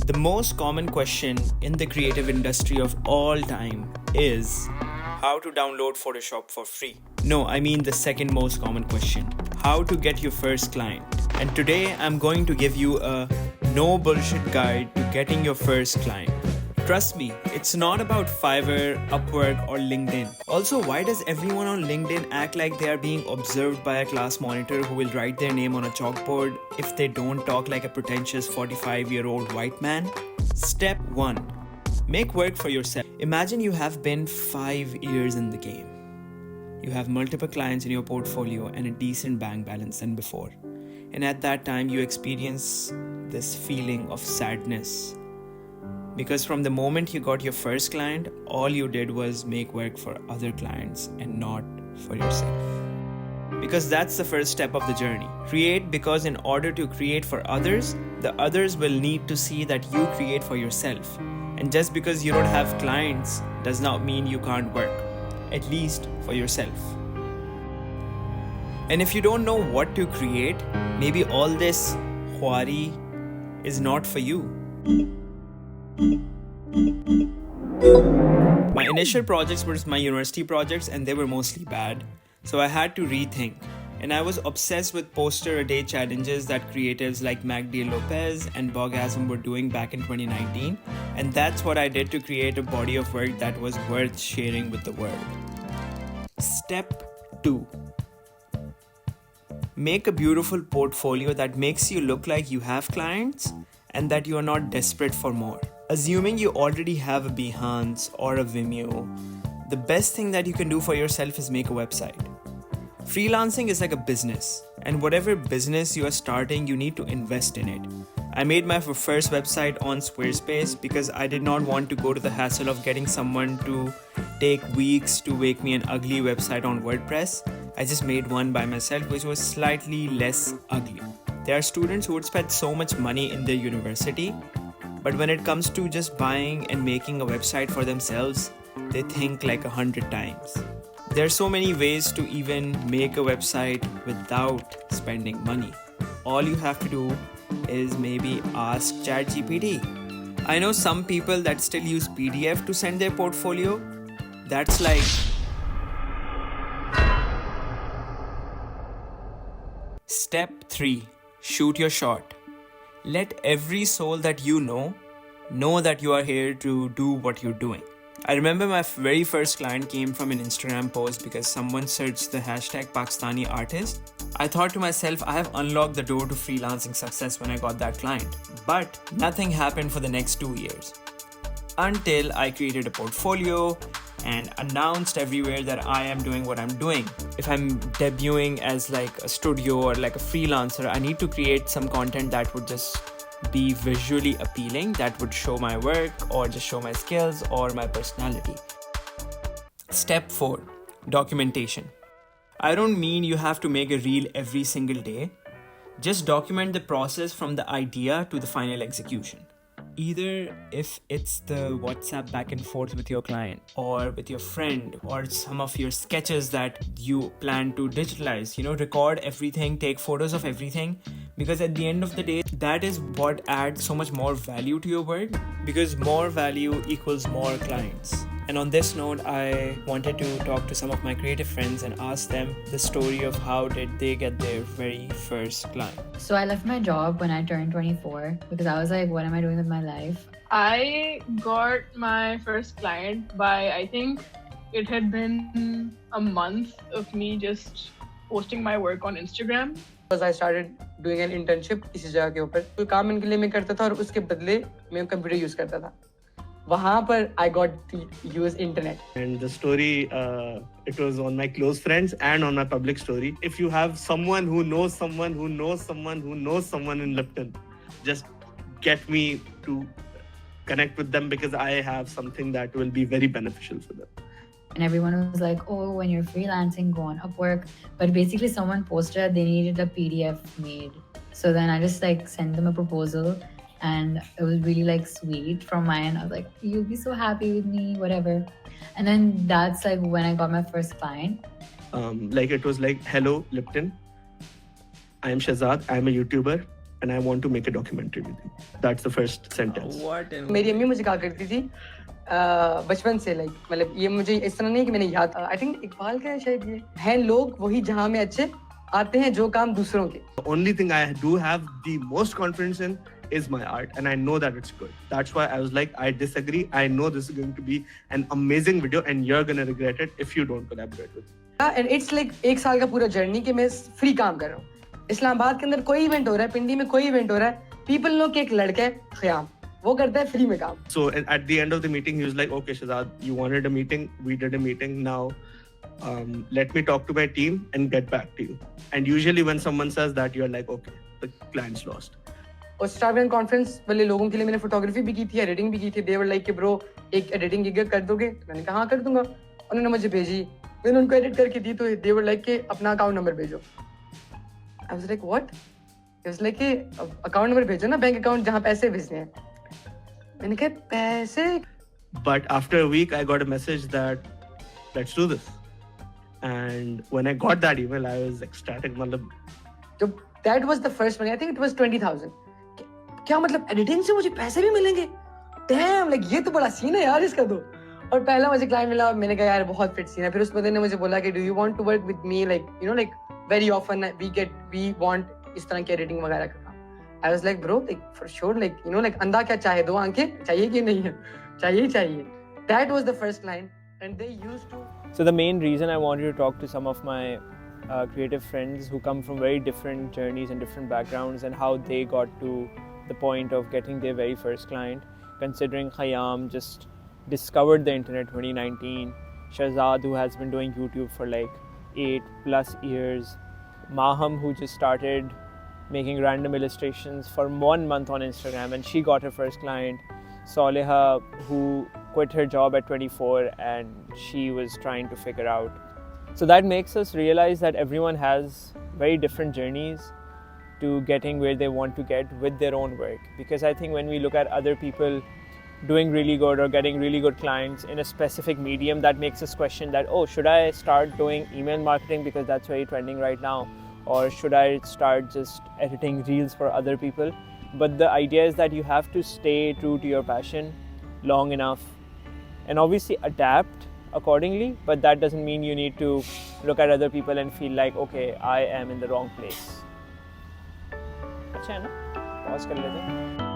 The most common question in the creative industry of all time is how to download Photoshop for free. No, I mean the second most common question. How to get your first client. And today I'm going to give you a no bullshit guide to getting your first client. Trust me, it's not about Fiverr, Upwork or LinkedIn. Also, why does everyone on LinkedIn act like they are being observed by a class monitor who will write their name on a chalkboard if they don't talk like a pretentious 45-year-old white man? Step 1. Make work for yourself. Imagine you have been 5 years in the game. You have multiple clients in your portfolio and a decent bank balance than before. And at that time, you experience this feeling of sadness. Because from the moment you got your first client, all you did was make work for other clients and not for yourself. Because that's the first step of the journey. Create because in order to create for others, the others will need to see that you create for yourself. And just because you don't have clients does not mean you can't work, at least for yourself. And if you don't know what to create, maybe all this khwari is not for you. My initial projects were my university projects and they were mostly bad. So I had to rethink. And I was obsessed with poster a day challenges that creatives like Magdiel Lopez and Bogasm were doing back in 2019. And that's what I did to create a body of work that was worth sharing with the world. Step 2. Make a beautiful portfolio that makes you look like you have clients and that you are not desperate for more. Assuming you already have a Behance or a Vimeo, the best thing that you can do for yourself is make a website. Freelancing is like a business, and whatever business you are starting, you need to invest in it. I made my first website on Squarespace because I did not want to go to the hassle of getting someone to take weeks to make me an ugly website on WordPress. I just made one by myself, which was slightly less ugly. There are students who would spend so much money in their university, but when it comes to just buying and making a website for themselves, they think like 100 times. There are so many ways to even make a website without spending money. All you have to do is maybe ask ChatGPT. I know some people that still use PDF to send their portfolio. That's like... Step 3. Shoot your shot. Let every soul that you know that you are here to do what you're doing. I remember my very first client came from an Instagram post because someone searched the hashtag Pakistani artist. I thought to myself, I have unlocked the door to freelancing success when I got that client. But nothing happened for the next 2 years. Until I created a portfolio and announced everywhere that I am doing what I'm doing. If I'm debuting as like a studio or like a freelancer, I need to create some content that would just be visually appealing, that would show my work or just show my skills or my personality. Step 4. Documentation. I don't mean you have to make a reel every single day. Just document the process from the idea to the final execution. Either if it's the WhatsApp back and forth with your client or with your friend or some of your sketches that you plan to digitalize, record everything, take photos of everything, because at the end of the day, that is what adds so much more value to your work, because more value equals more clients. And on this note, I wanted to talk to some of my creative friends and ask them the story of how did they get their very first client. So I left my job when I turned 24 because I was like, what am I doing with my life? I got my first client by, I think it had been a month of me just posting my work on Instagram. Because I started doing an internship इसी जगह के ऊपर कोई काम इनके लिए मैं करता था और उसके बदले मैं कंप्यूटर यूज करता था वहाँ पर I got to use internet. And the story, it was on my close friends and on my public story. If you have someone who knows someone who knows someone who knows someone in Lipton, just get me to connect with them because I have something that will be very beneficial for them. And everyone was like, oh, when you're freelancing, go on Upwork. But basically someone posted they needed a PDF made. So then I just sent them a proposal. And it was really sweet from my end. I was like, you'll be so happy with me, whatever. And then that's when I got my first client. It was hello, Lipton. I am Shazad. I am a YouTuber. and I want to make a documentary with you. That's the first sentence. What in मेरी अम्मी मुझे कहा करती थी बचपन से like मतलब ये मुझे इस तरह नहीं कि मैंने याद आई थिंक इकबाल का है शायद ये हैं लोग वही जहां में अच्छे आते हैं जो काम दूसरों के The only thing I do have the most confidence in is my art, and I know that it's good. That's why I was like, I disagree. I know this is going to be an amazing video, and you're gonna regret it if you don't collaborate with me. And it's like एक साल का पूरा journey कि मैं free काम कर रहा हूँ इस्लामाबाद के अंदर कोई इवेंट हो रहा है पिंडी में कोई इवेंट हो रहा है पीपल नो कि एक लड़का है ख्याम वो करता है फ्री में काम So at the end of the meeting, he was like, "Okay, Shazad, you wanted a meeting. We did a meeting. Now, let me talk to my team and get back to you." And usually, when someone says that, you're like, "Okay, the client's lost." और स्टारबैंक conference वाले लोगों के लिए मैंने photography भी की थी editing भी की थी दे वर लाइक कि ब्रो एक एडिटिंग गिग कर दोगे तो मैंने कहा हाँ कर दूंगा उन्होंने मुझे भेजी मैंने उनको एडिट करके दी तो दे वर लाइक कि अपना अकाउंट नंबर भेजो आई was like what it was like कि अकाउंट नंबर भेजो ना बैंक अकाउंट जहाँ पैसे भेजने हैं मैंने कहा पैसे But after a week, I got a message that let's do this. And when I got that email, I was ecstatic. मतलब जब that was the first money I think it was 20000 क्या मतलब एडिटिंग से मुझे पैसे भी मिलेंगे dam like ये तो बड़ा सीन है यार इसका तो और पहला मुझे क्लाइंट मिला मैंने कहा यार बहुत फिट सीन है फिर उस बंदे ने मुझे बोला कि do you want to work with me like you know like very often we want इस तरह की एडिटिंग वगैरह का काम I was like bro like for sure like you know like अंधा क्या चाहे दो आंखें चाहिए कि नहीं है चाहिए that was the first line and they used to So the main reason I wanted to talk to some of my creative friends who come from very different journeys and different backgrounds and how they got to the point of getting their very first client, considering Khayyam just discovered the internet 2019, Shahzad who has been doing YouTube for like 8+ years, Maham who just started making random illustrations for 1 month on Instagram and she got her first client, Soleha who quit her job at 24 and she was trying to figure out. So that makes us realize that everyone has very different journeys to getting where they want to get with their own work. Because I think when we look at other people doing really good or getting really good clients in a specific medium, that makes us question that, oh, should I start doing email marketing because that's very trending right now? Or should I start just editing reels for other people? But the idea is that you have to stay true to your passion long enough and obviously adapt accordingly, but that doesn't mean you need to look at other people and feel like, okay, I am in the wrong place. अच्छा है ना? Pause कर लेते हैं.